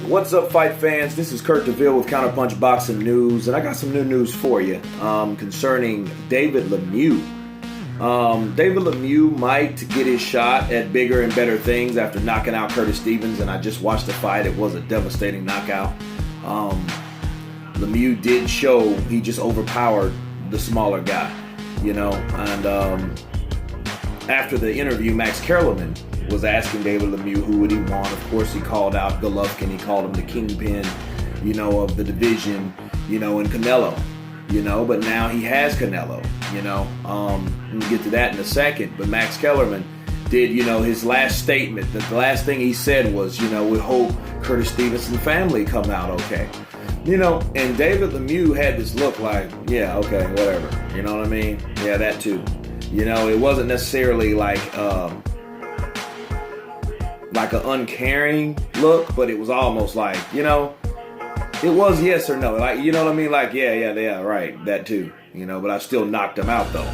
What's up, fight fans? This is Kurt DeVille with Counterpunch Boxing News, and I got some new news for you concerning David Lemieux. David Lemieux might get his shot at bigger and better things after knocking out Curtis Stevens, and I just watched the fight. It was a devastating knockout. Lemieux did show he just overpowered the smaller guy, and after the interview, Max Kellerman was asking David Lemieux who would he want. Of course, he called out Golovkin. He called him the kingpin, of the division, and Canelo, but now he has Canelo, we'll get to that in a second. But Max Kellerman did, his last statement. The last thing he said was, we hope Curtis Stevens' family come out okay. And David Lemieux had this look like, yeah, okay, whatever. You know what I mean? Yeah, that too. It wasn't necessarily like an uncaring look, but it was almost like, it was yes or no. Like, you know what I mean? Like, yeah, right, that too. But I still knocked him out though.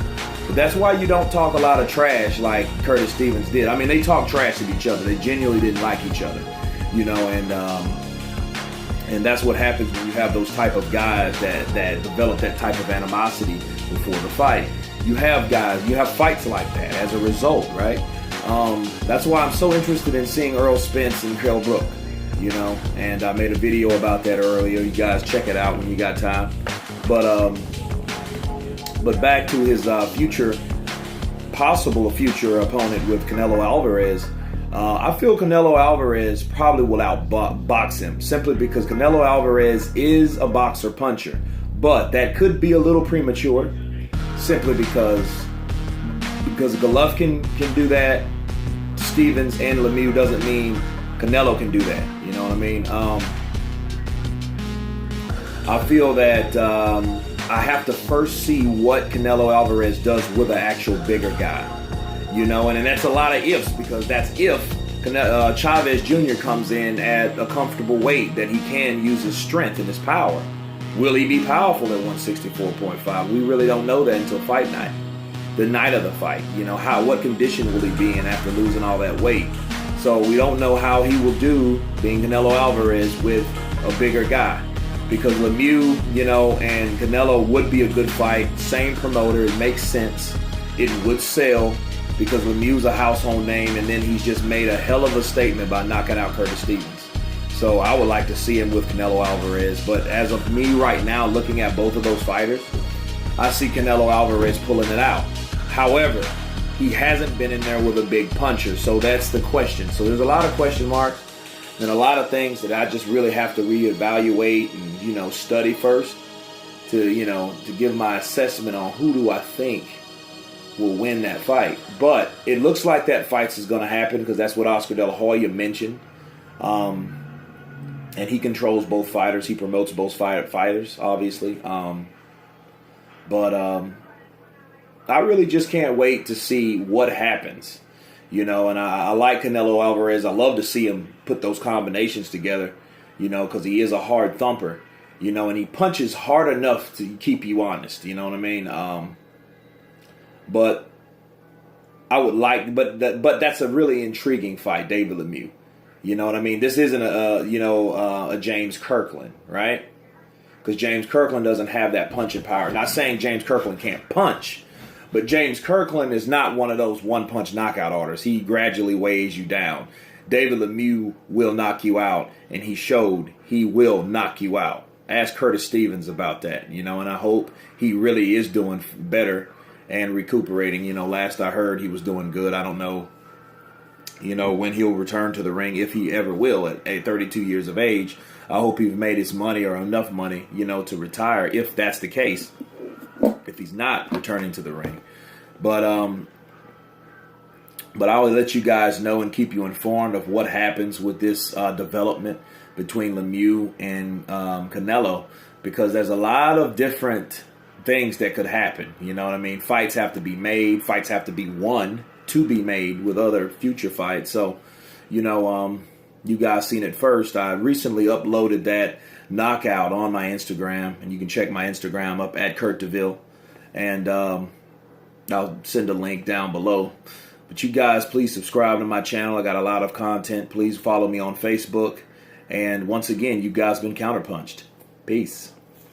But that's why you don't talk a lot of trash like Curtis Stevens did. I mean, they talk trash to each other. They genuinely didn't like each other, and that's what happens when you have those type of guys that develop that type of animosity before the fight. You have fights like that as a result, right? That's why I'm so interested in seeing Errol Spence and Kell Brook, and I made a video about that earlier. You guys check it out when you got time. But back to his possible future opponent with Canelo Alvarez. I feel Canelo Alvarez probably will outbox him simply because Canelo Alvarez is a boxer puncher. But that could be a little premature simply because Golovkin can do that. Stevens and Lemieux doesn't mean Canelo can do that. You know what I mean? I feel that I have to first see what Canelo Alvarez does with an actual bigger guy. And that's a lot of ifs, because that's if Chavez Jr. comes in at a comfortable weight that he can use his strength and his power. Will he be powerful at 164.5? We really don't know that until fight night. The night of the fight, what condition will he be in after losing all that weight? So we don't know how he will do being Canelo Alvarez with a bigger guy. Because Lemieux, and Canelo would be a good fight. Same promoter, it makes sense. It would sell because Lemieux's a household name, and then he's just made a hell of a statement by knocking out Curtis Stevens. So I would like to see him with Canelo Alvarez. But as of me right now, looking at both of those fighters, I see Canelo Alvarez pulling it out. However, he hasn't been in there with a big puncher, so that's the question. So there's a lot of question marks and a lot of things that I just really have to reevaluate and, study first to give my assessment on who do I think will win that fight. But it looks like that fight is going to happen because that's what Oscar De La Hoya mentioned. And he controls both fighters. He promotes both fighters, obviously. But I really just can't wait to see what happens. And I like Canelo Alvarez. I love to see him put those combinations together, because he is a hard thumper, and he punches hard enough to keep you honest, you know what I mean? But I would like, but that's a really intriguing fight, David Lemieux. You know what I mean? This isn't a James Kirkland, right? Because James Kirkland doesn't have that punching power. Not saying James Kirkland can't punch, but James Kirkland is not one of those one-punch knockout artists. He gradually weighs you down. David Lemieux will knock you out, and he showed he will knock you out. Ask Curtis Stevens about that, and I hope he really is doing better and recuperating. Last I heard he was doing good. I don't know, when he'll return to the ring, if he ever will, at 32 years of age. I hope he's made his money or enough money, to retire, if that's the case. If he's not returning to the ring. But I will let you guys know and keep you informed of what happens with this development between Lemieux and Canelo, because there's a lot of different things that could happen. You know what I mean? Fights have to be made. Fights have to be won to be made with other future fights. So, you guys seen it first. I recently uploaded that knockout on my Instagram, and you can check my Instagram up at Kurt DeVille, and I'll send a link down below. But you guys, please subscribe to my channel. I got a lot of content. Please follow me on Facebook, And once again, you guys been counterpunched. Peace.